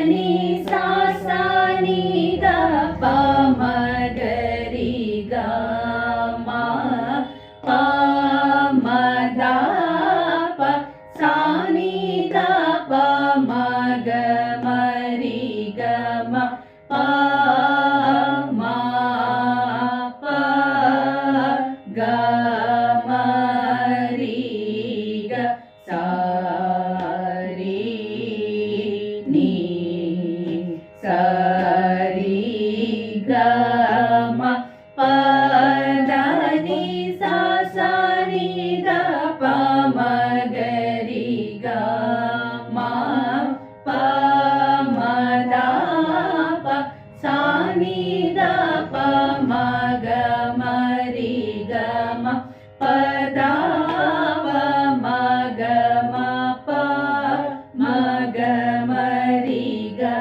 ni sa sa ni ga pa ma ga ri ga ma pa ma da pa sa ni ga pa ma ga ma ri ga ma pa ma pa ga ma ri ga sa ri ni sa ri ga ma pa da ni sa sa ni ga pa ma ga ri ga ma pa ma da pa sa ni ga pa ma ga ma ri ga ma pa da pa ma ga ma pa ma ga ma ri ga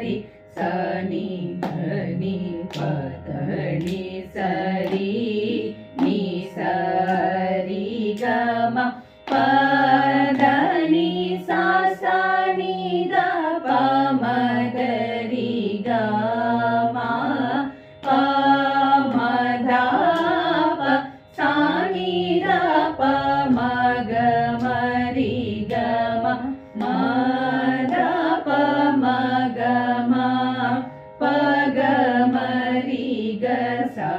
ri sa ni dha ni pa dha ni sa ri ni sa ri ga ma pa da ni sa sa ni ga pa ma ga ri ga ma pa ma da pa sa ni ga pa ma ga ma ri ga ma ma da pa ma ga ma pa ga ma ri ga sa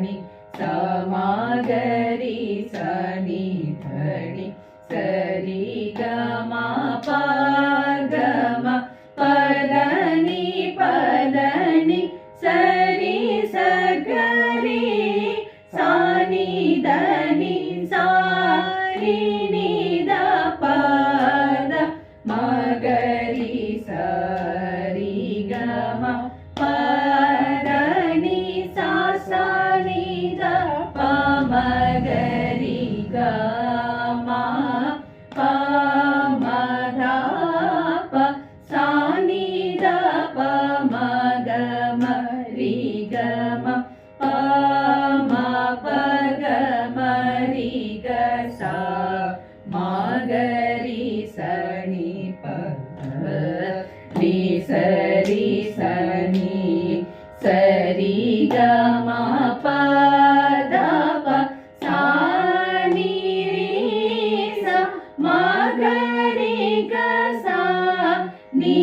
ni sa ma ga ri sa ni dha ni sa ri ga ma pa ga ma pa da ni sa ri sa ga ri sa ni da ni sa ri ni da pa da ma ga ri sa ri ga ma pa da ni sa sa ni da pa ma ga ri ga ma pa ma da pa sa ni da pa ma ga ma ri ga ma pa ma pa ga ma ri ga sa ma ga ri sa ni pa ni sa ri sa ni sa ri ga ma pa da pa sa ni ri sa ma ga ri ga sa ni